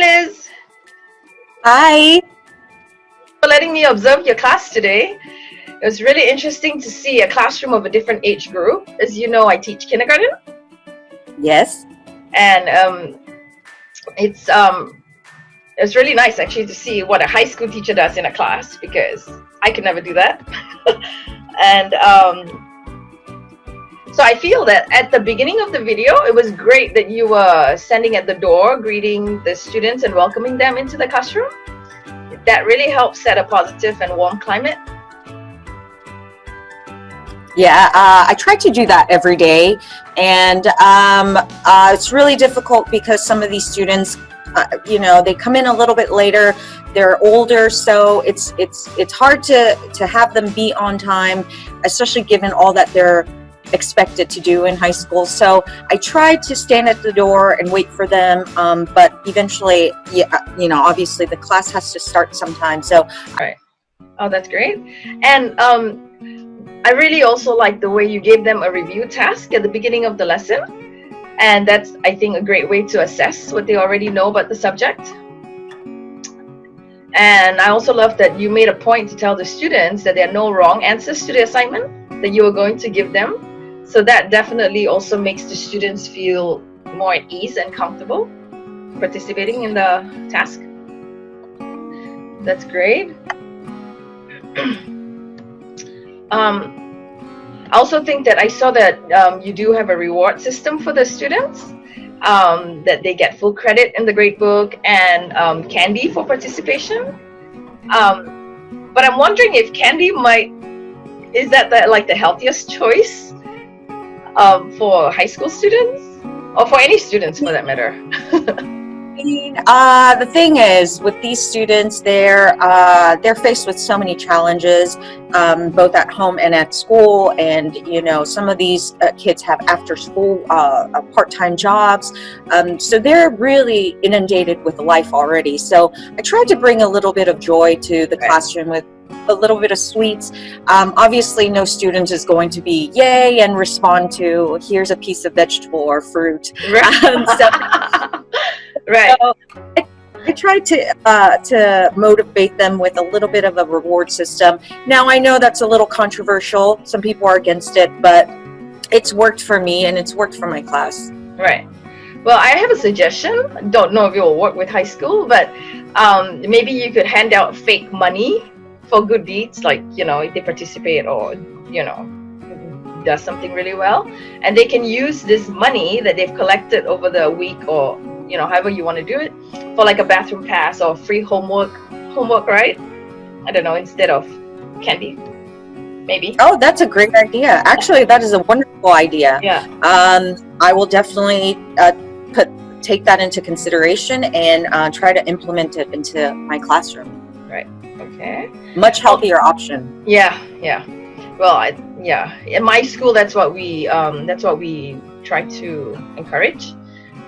Liz, Hi. for letting me observe your class today. It was really interesting to see a classroom of a different age group. As you know, I teach kindergarten, Yes. and it's it's really nice actually to see what a high school teacher does in a class because I could never do that. And so I feel that at the beginning of the video, it was great that you were standing at the door, greeting the students and welcoming them into the classroom. That really helps set a positive and warm climate. Yeah, I try to do that every day, and it's really difficult because some of these students, they come in a little bit later. They're older, so it's hard to have them be on time, especially given all that they're expected to do in high school. So I try to stand at the door and wait for them, but eventually, obviously the class has to start sometime. So, Right. Oh, that's great. And I really also like the way you gave them a review task at the beginning of the lesson. And that's, I think, a great way to assess what they already know about the subject. And I also love that you made a point to tell the students that there are no wrong answers to the assignment that you are going to give them. So that definitely also makes the students feel more at ease and comfortable participating in the task. That's great. I also think that I saw that you do have a reward system for the students, that they get full credit in the gradebook and candy for participation. But I'm wondering if candy is that the healthiest choice for high school students or for any students for that matter? The thing is, with these students, they're faced with so many challenges, both at home and at school. And some of these kids have after-school part-time jobs, so they're really inundated with life already. So I tried to bring a little bit of joy to the classroom with a little bit of sweets. Obviously, no student is going to be yay and respond to here's a piece of vegetable or fruit. Right. Right. So I try to motivate them with a little bit of a reward system. Now, I know that's a little controversial. Some people are against it, but it's worked for me and it's worked for my class. Right. Well, I have a suggestion. Don't know if it will work with high school, but maybe you could hand out fake money for good deeds, like if they participate or does something really well, and they can use this money that they've collected over the week or however you want to do it for like a bathroom pass or free homework, right? I don't know, instead of candy, maybe. Oh, that's a great idea. Actually, that is a wonderful idea. Yeah. I will definitely take that into consideration and try to implement it into my classroom. Right. Okay. Much healthier option. Yeah. Well, in my school, that's what we try to encourage,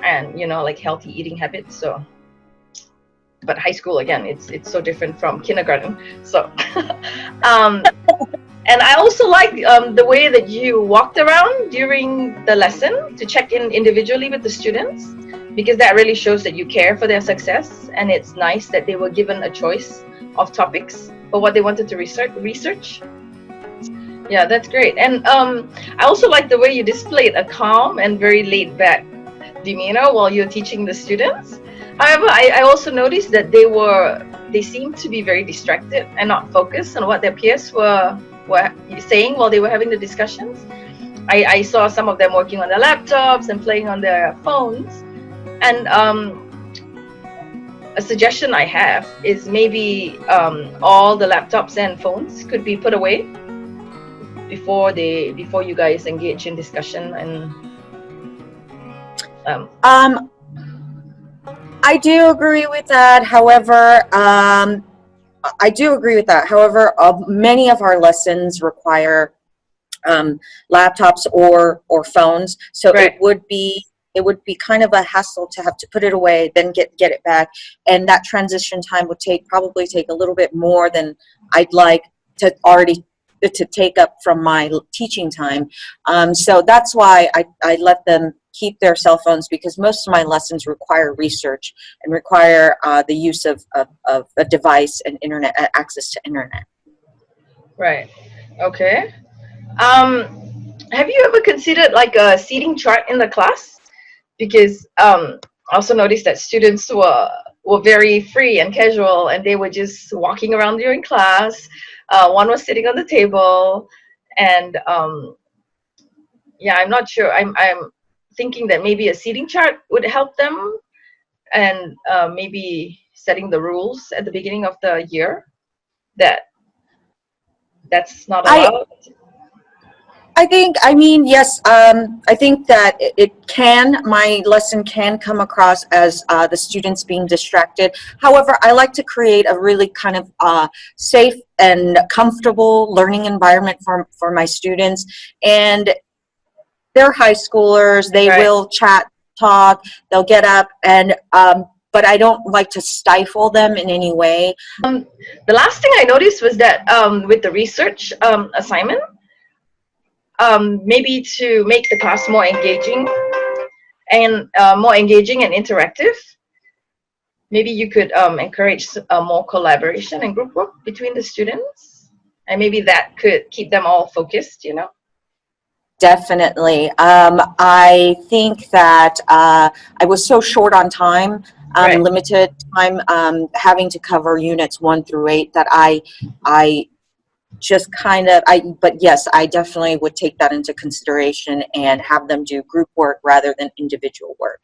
and like healthy eating habits. So, but high school again, it's so different from kindergarten. So, and I also like the way that you walked around during the lesson to check in individually with the students, because that really shows that you care for their success, and it's nice that they were given a choice of topics for what they wanted to research. Yeah, that's great. And I also like the way you displayed a calm and very laid back demeanor while you're teaching the students. However, I also noticed that they seemed to be very distracted and not focused on what their peers were saying while they were having the discussions. I saw some of them working on their laptops and playing on their phones. And a suggestion I have is maybe all the laptops and phones could be put away before you guys engage in discussion. And I do agree with that. However, many of our lessons require laptops or phones, so right. It would be kind of a hassle to have to put it away, then get it back, and that transition time would probably take a little bit more than I'd like to already to take up from my teaching time. So that's why I let them keep their cell phones, because most of my lessons require research and require the use of a device and internet access to internet. Right. Okay. Have you ever considered like a seating chart in the class? Because I also noticed that students were very free and casual, and they were just walking around during class. One was sitting on the table, and yeah, I'm not sure. I'm thinking that maybe a seating chart would help them, and maybe setting the rules at the beginning of the year that that's not I allowed. I mean, yes, I think that my lesson can come across as the students being distracted. However, I like to create a really kind of safe and comfortable learning environment for my students. And they're high schoolers, they Right. will chat, talk, they'll get up, and but I don't like to stifle them in any way. The last thing I noticed was that with the research assignment, maybe to make the class more engaging and interactive, maybe you could encourage more collaboration and group work between the students, and maybe that could keep them all focused, you know. Definitely. I think that I was so short on time, Right. limited time, having to cover units 1 through 8, that I just kind of, but yes, I definitely would take that into consideration and have them do group work rather than individual work.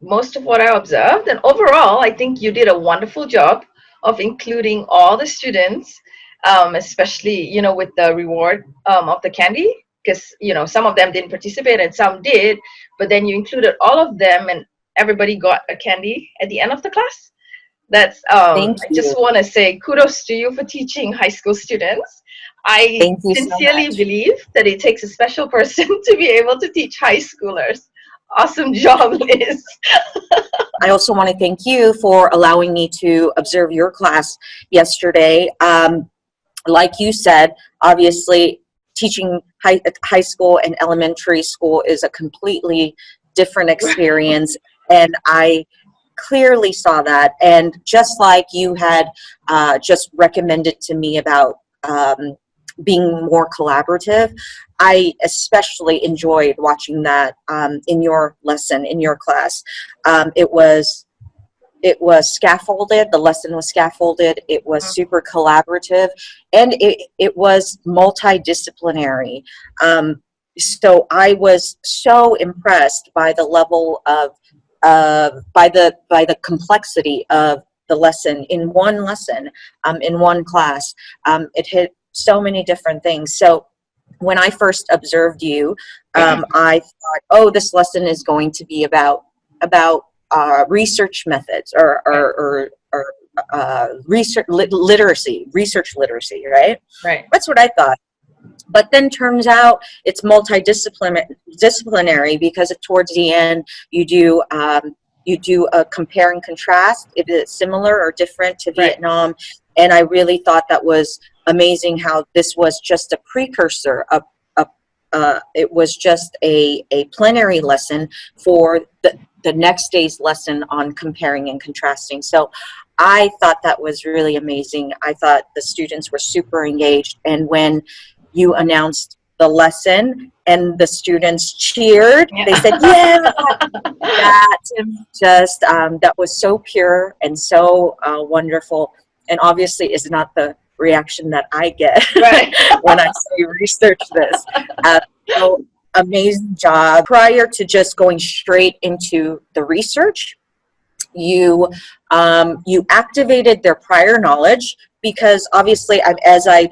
Most of what I observed, and overall, I think you did a wonderful job of including all the students, especially, you know, with the reward of the candy, because, you know, some of them didn't participate and some did, but then you included all of them and everybody got a candy at the end of the class. That's, Thank I just you. want to say kudos to you for teaching high school students. I Thank you so sincerely much. believe that it takes a special person to be able to teach high schoolers. Awesome job, Liz. I also want to thank you for allowing me to observe your class yesterday. Like you said, obviously teaching high school and elementary school is a completely different experience, and I clearly saw that. And just like you had just recommended to me about being more collaborative, I especially enjoyed watching that in your lesson, in your class. It was scaffolded, the lesson was scaffolded, it was super collaborative, and it was multidisciplinary. So I was so impressed by the level of by the complexity of the lesson in one lesson, in one class. It hit so many different things. So when I first observed you, I thought, oh, this lesson is going to be about research methods or research literacy, right? Right. That's what I thought. But then turns out it's multidisciplinary, because towards the end you do a compare and contrast if it's similar or different to Right. Vietnam. And I really thought that was amazing, how this was just a precursor of it was just a plenary lesson for the next day's lesson on comparing and contrasting. So I thought that was really amazing. I thought the students were super engaged, and when you announced the lesson and the students cheered, Yeah. they said, yeah, that just that was so pure and so wonderful, and obviously is not the reaction that I get Right. when I say research this. So amazing job. Prior to just going straight into the research, you activated their prior knowledge, because obviously as I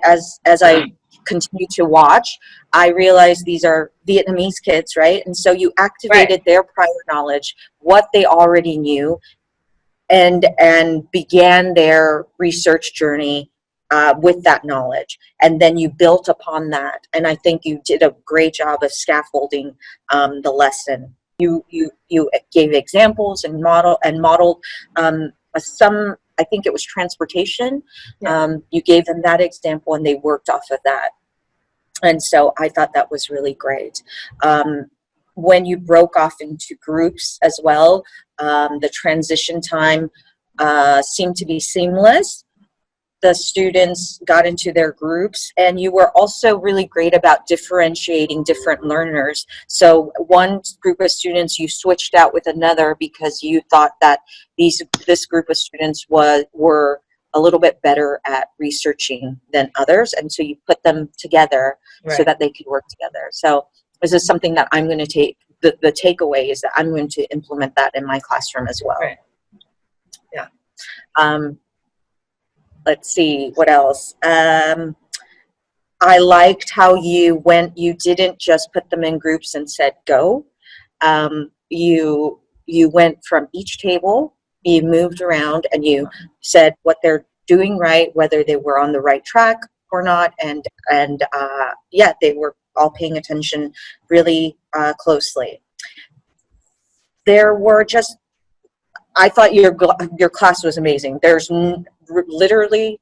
continue to watch, I realize these are Vietnamese kids, right? And so you activated their prior knowledge, what they already knew, and began their research journey with that knowledge, and then you built upon that. And I think you did a great job of scaffolding the lesson. You gave examples and modeled some I think it was transportation. Yeah. You gave them that example and they worked off of that. And so I thought that was really great. When you broke off into groups as well, the transition time seemed to be seamless. The students got into their groups, and you were also really great about differentiating different learners. So one group of students you switched out with another because you thought that this group of students were a little bit better at researching than others, and so you put them together so Right. that they could work together. So this is something that I'm going to take. The takeaway is that I'm going to implement that in my classroom as well. Right. Yeah. Let's see, what else? I liked how you didn't just put them in groups and said, go. You went from each table, you moved around, and you said what they're doing right, whether they were on the right track or not, and yeah, they were all paying attention really closely. There were just, I thought your class was amazing. There's literally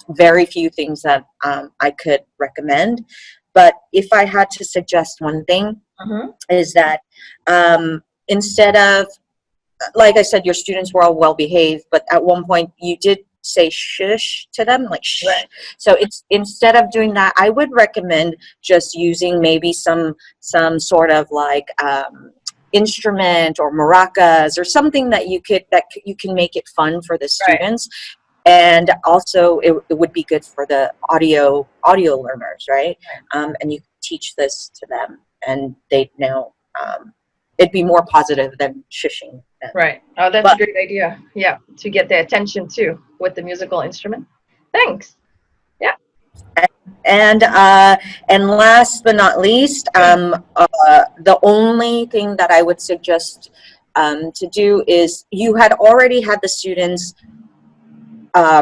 very few things that I could recommend. But if I had to suggest one thing, is that instead of, like I said, your students were all well behaved, but at one point you did say shush to them, like shh. Right. So it's, instead of doing that, I would recommend just using maybe some sort of like instrument or maracas or something that you can make it fun for the students. Right. And also it would be good for the audio learners, right? And you teach this to them and they'd know it'd be more positive than shushing them. Right. Oh, that's a great idea. Yeah, to get their attention too with the musical instrument. Thanks. Yeah. And last but not least, the only thing that I would suggest to do is, you had already had the students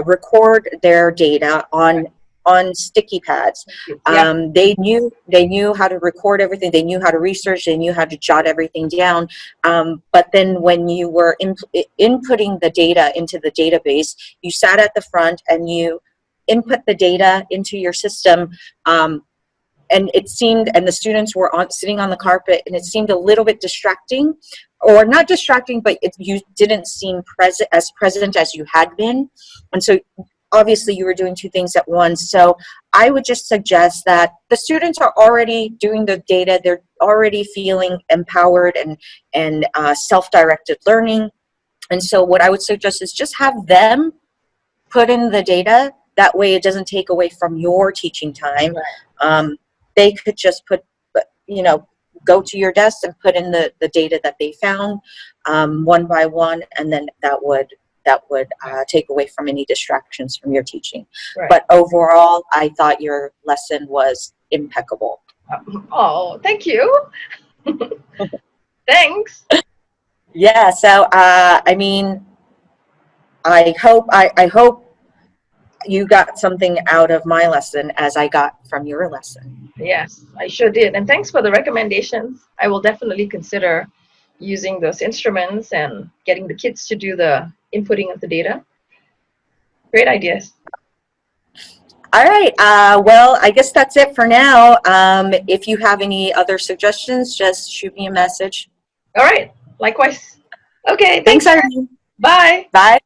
record their data on sticky pads. Yeah. They knew how to record everything. They knew how to research. They knew how to jot everything down. But then when you were inputting the data into the database, you sat at the front and you input the data into your system. And it seemed, and the students were sitting on the carpet, and it seemed a little bit distracting, or not distracting, but you didn't seem present as you had been. And so obviously you were doing two things at once. So I would just suggest that the students are already doing the data. They're already feeling empowered and self-directed learning. And so what I would suggest is just have them put in the data. That way it doesn't take away from your teaching time. Right. They could just go to your desk and put in the data that they found one by one, and then that would take away from any distractions from your teaching. Right. But overall, I thought your lesson was impeccable. Oh, thank you. Thanks. Yeah, so I mean, I hope you got something out of my lesson as I got from your lesson. Yes, I sure did. And thanks for the recommendations. I will definitely consider using those instruments and getting the kids to do the inputting of the data. Great ideas. All right. Well, I guess that's it for now. If you have any other suggestions, just shoot me a message. All right. Likewise. Okay. Thanks, Irene. Bye. Bye.